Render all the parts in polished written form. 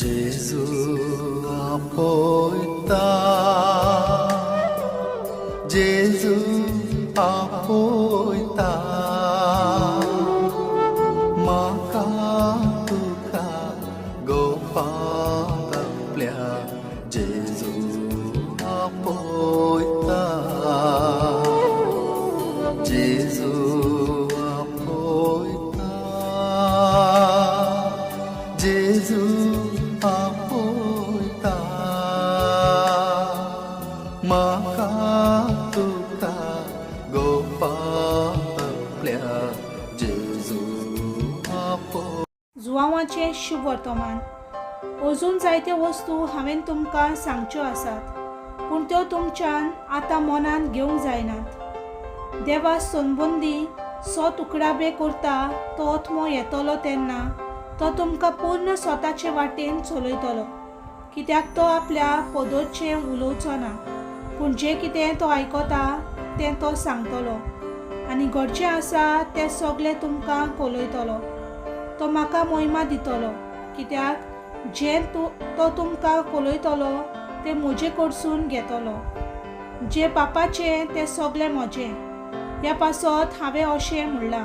जेजू आपयता, जेजू आपयता, म्हाका तुका गोपाळ आपल्या जेजू आपयता, जेजू आपयता, जेजू आपयता, म्हाका तुका गोपाळ आपल्या जेजू आपयता. जुवांवाचें शुभ वर्तमान. अजून जायत्यो वस्तू हांवें तुमकां सांगच्यो आसात, पूण त्यो तुमच्यान आतां मनांत घेवंक जायनात. देवा संबंदी सोत उकडाबे करता तो आत्मो येतलो तेन्ना तो तुमकां पूर्ण स्वताचे वाटेन चलयतलो, कित्याक तो आपल्या पदरचें उलोवचो ना, पूण जें कितें तो आयकता तें तो सांगतलो, आनी घडचें आसा तें सगळें तुमकां कळयतलो. तो म्हाका महिमा दितलो, कित्याक जें तो तुमकां कळयतलो तें म्हजे कडसून घेतलो. जें पापाचें तें सगळें म्हजें. ह्या पासत हांवें अशें म्हणलां,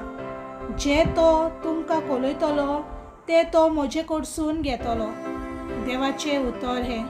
जें तो तुमकां कळयतलो तें तो म्हजे कडसून घेतलो. देवाचें उतर हें.